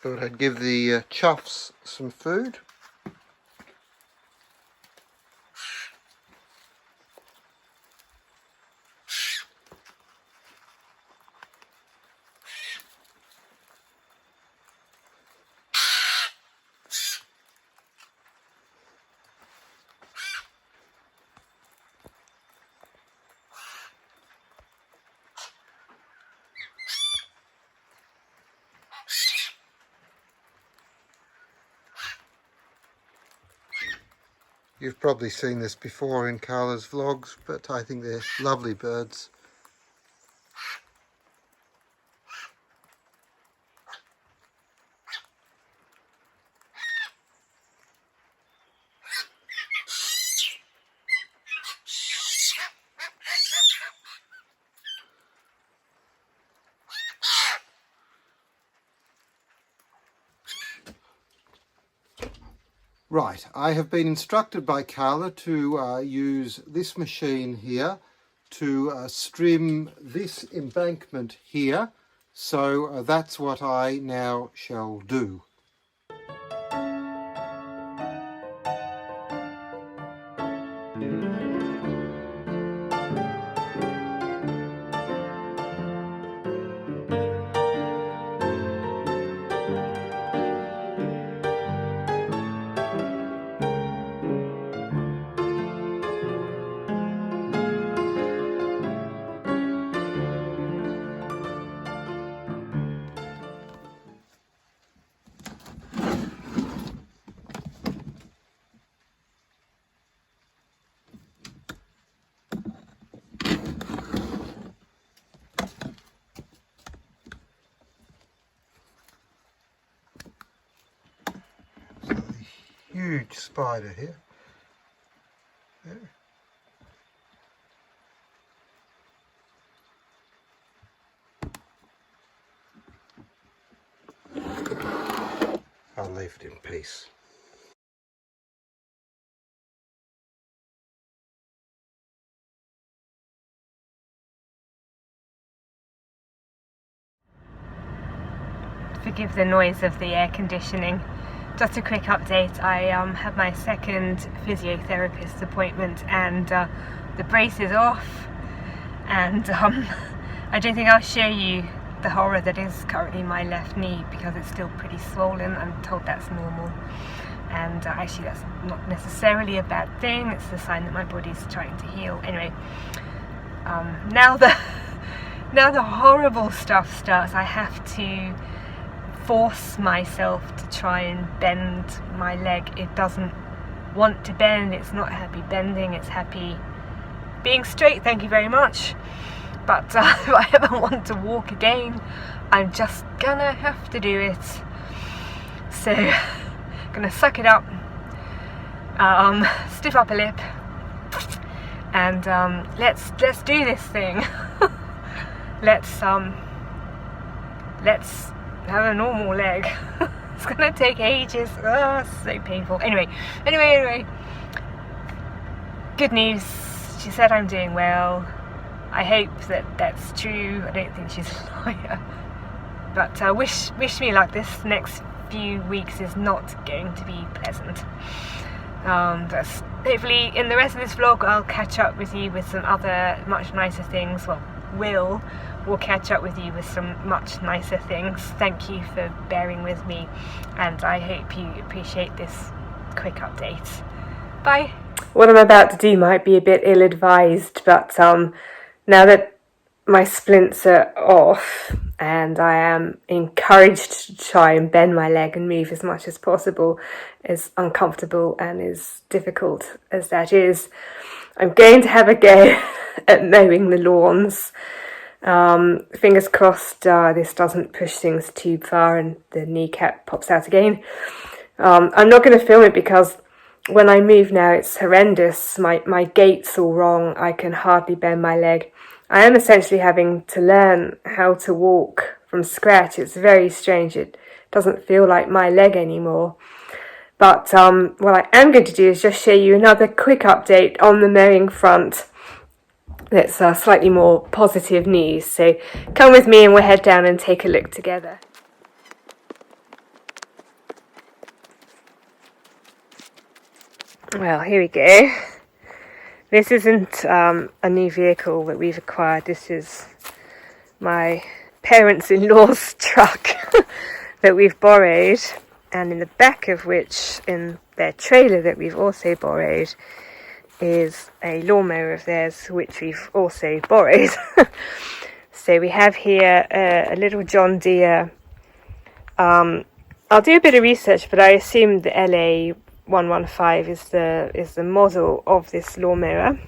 Thought I'd give the Choughs some food. You've probably seen this before in Carla's vlogs, but I think they're lovely birds. Right, I have been instructed by Carla to use this machine here to strim this embankment here, so that's what I now shall do. Huge spider here. There. I'll leave it in peace. Forgive the noise of the air conditioning. Just a quick update, I had my second physiotherapist appointment and the brace is off, and I don't think I'll show you the horror that is currently my left knee because it's still pretty swollen. I'm told that's normal, and actually that's not necessarily a bad thing, it's a sign that my body's trying to heal. Anyway, now the horrible stuff starts. I have to force myself to try and bend my leg. It doesn't want to bend, it's not happy bending, it's happy being straight, thank you very much. But if I ever want to walk again, I'm just gonna have to do it. So I'm gonna suck it up, stiff upper lip, and let's do this thing. let's have a normal leg. It's gonna take ages. Oh, so painful. Anyway, good news, she said I'm doing well. I hope that that's true. I don't think she's a liar, but wish me luck. This next few weeks is not going to be pleasant. But hopefully in the rest of this vlog I'll catch up with you with some other much nicer things. Well, we'll catch up with you with some much nicer things. Thank you for bearing with me, and I hope you appreciate this quick update. Bye. What I'm about to do might be a bit ill-advised, but now that my splints are off and I am encouraged to try and bend my leg and move as much as possible, as uncomfortable and as difficult as that is, I'm going to have a go at mowing the lawns. Fingers crossed this doesn't push things too far and the kneecap pops out again. I'm not going to film it because when I move now it's horrendous. My gait's all wrong, I can hardly bend my leg. I am essentially having to learn how to walk from scratch. It's very strange, it doesn't feel like my leg anymore. But what I am going to do is just show you another quick update on the mowing front that's slightly more positive news. So come with me and we'll head down and take a look together. Well, here we go. This isn't a new vehicle that we've acquired. This is my parents-in-law's truck that we've borrowed, and in the back of which, in their trailer that we've also borrowed, is a lawnmower of theirs which we've also borrowed. So we have here a little John Deere. I'll do a bit of research, but I assume the LA115 is the model of this lawnmower,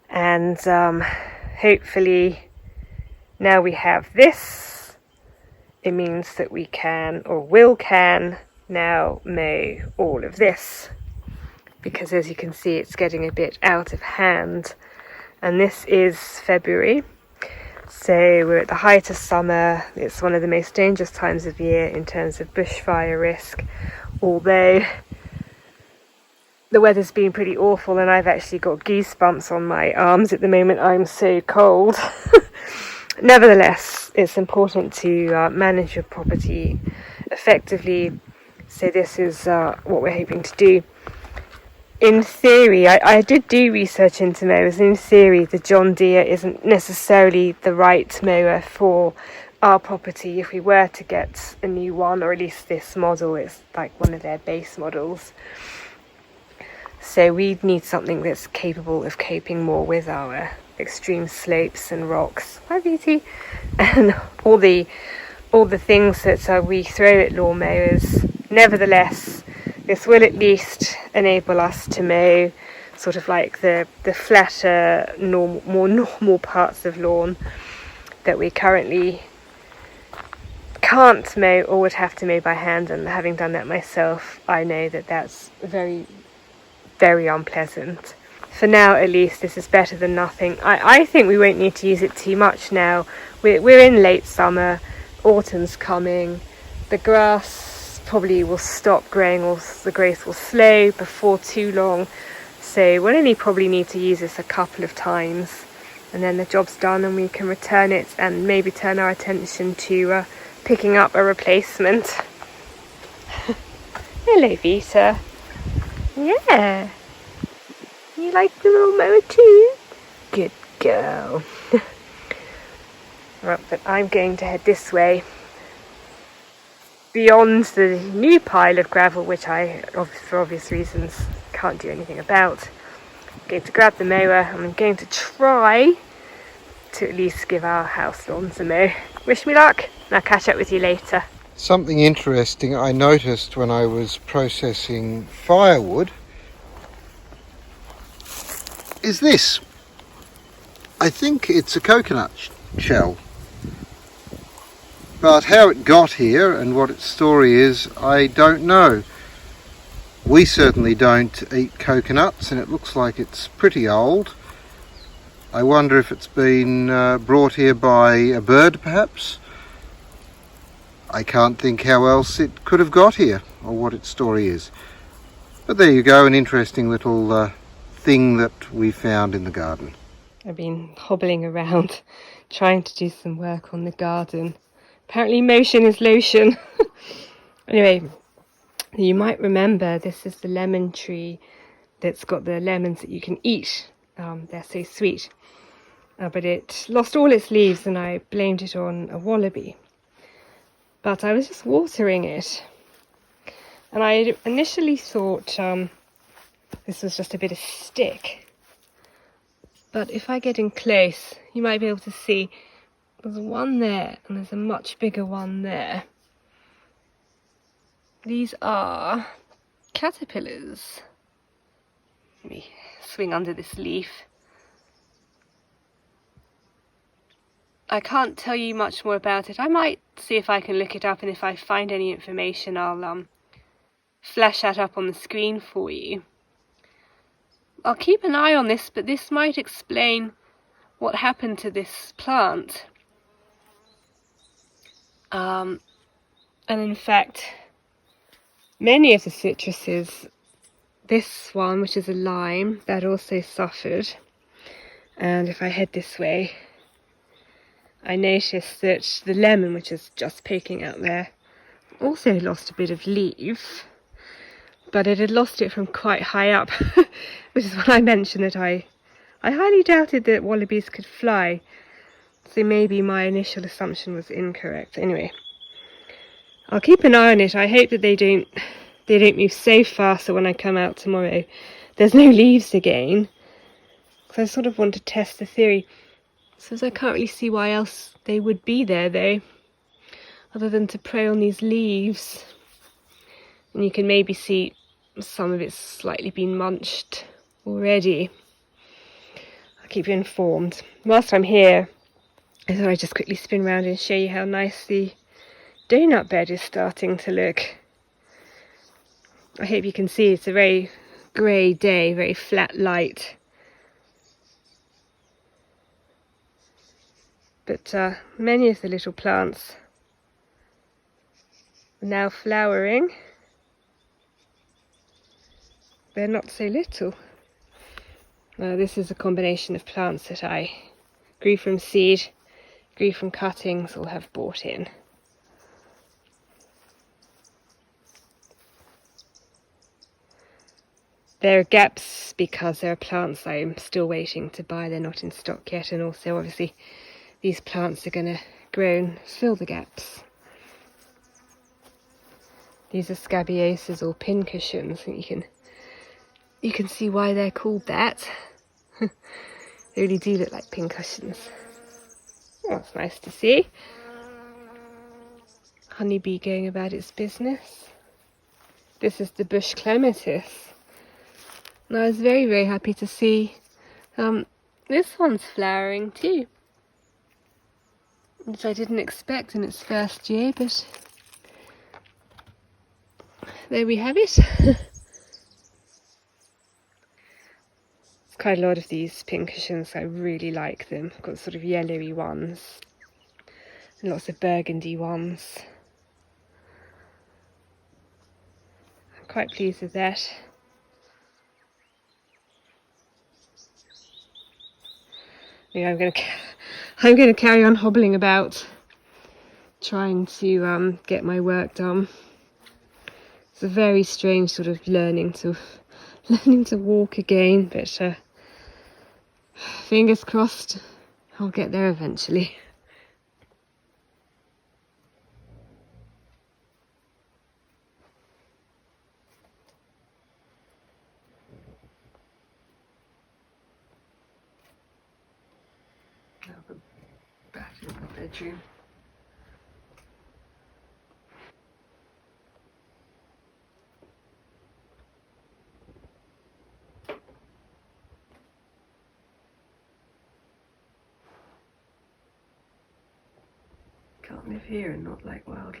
and hopefully now we have this, it means that we can now mow all of this, because as you can see it's getting a bit out of hand. And this is February, so we're at the height of summer. It's one of the most dangerous times of year in terms of bushfire risk, although the weather's been pretty awful and I've actually got goosebumps on my arms at the moment. I'm so cold. Nevertheless, it's important to manage your property effectively, so this is what we're hoping to do. In theory, I did do research into mowers. In theory, the John Deere isn't necessarily the right mower for our property. If we were to get a new one, or at least this model, it's like one of their base models. So we need something that's capable of coping more with our extreme slopes and rocks. Hi, Beauty. And all the things that we throw at lawnmowers. Nevertheless, this will at least enable us to mow sort of like the flatter, more normal parts of lawn that we currently can't mow or would have to mow by hand. And having done that myself, I know that that's very, very unpleasant. For now, at least, this is better than nothing. I think we won't need to use it too much now. We're in late summer, autumn's coming, the grass probably will stop growing, or the growth will slow before too long. So we'll only probably need to use this a couple of times, and then the job's done and we can return it and maybe turn our attention to picking up a replacement. Hello, Vita. Yeah. You like the little mower too? Good girl. Right, but I'm going to head this way, beyond the new pile of gravel, which I, for obvious reasons, can't do anything about. I'm going to grab the mower and I'm going to try to at least give our house lawns a mow. Wish me luck, and I'll catch up with you later. Something interesting I noticed when I was processing firewood is this. I think it's a coconut shell, but how it got here and what its story is, I don't know. We certainly don't eat coconuts, and it looks like it's pretty old. I wonder if it's been brought here by a bird, perhaps. I can't think how else it could have got here, or what its story is. But there you go, an interesting little thing that we found in the garden. I've been hobbling around trying to do some work on the garden. Apparently motion is lotion. Anyway, you might remember this is the lemon tree that's got the lemons that you can eat. They're so sweet. But it lost all its leaves and I blamed it on a wallaby. But I was just watering it, and I initially thought this was just a bit of stick. But if I get in close, you might be able to see there's one there and there's a much bigger one there. These are caterpillars. Let me swing under this leaf. I can't tell you much more about it. I might see if I can look it up, and if I find any information I'll flash that up on the screen for you. I'll keep an eye on this, but this might explain what happened to this plant. And in fact, many of the citruses, this one, which is a lime, that also suffered. And if I head this way, I noticed that the lemon, which is just poking out there, also lost a bit of leaf. but it had lost it from quite high up, which is when I mentioned that I highly doubted that wallabies could fly, so maybe my initial assumption was incorrect. Anyway, I'll keep an eye on it. I hope that they don't move so fast that when I come out tomorrow there's no leaves again, because I sort of want to test the theory. So I can't really see why else they would be there though, other than to prey on these leaves. And you can maybe see some of it's slightly been munched already. I'll keep you informed. Whilst I'm here, I thought I'd just quickly spin around and show you how nice the Doughnut Bed is starting to look. I hope you can see it's a very grey day, very flat light. But many of the little plants are now flowering. They're not so little. This is a combination of plants that I grew from seed, grew from cuttings, or have bought in. There are gaps because there are plants I'm still waiting to buy. They're not in stock yet, and also obviously these plants are going to grow and fill the gaps. These are scabioses or pincushions. I think you can see why they're called that. They really do look like pincushions. Oh, that's nice to see. Honeybee going about its business. This is the bush clematis. And I was very, very happy to see this one's flowering too, which I didn't expect in its first year, but there we have it. Quite a lot of these pincushions, I really like them. I've got sort of yellowy ones and lots of burgundy ones. I'm quite pleased with that. Yeah, I'm going to carry on hobbling about, trying to get my work done. It's a very strange sort of learning to walk again, but fingers crossed I'll get there eventually. Back in my bedroom. Can't live here and not like wildlife.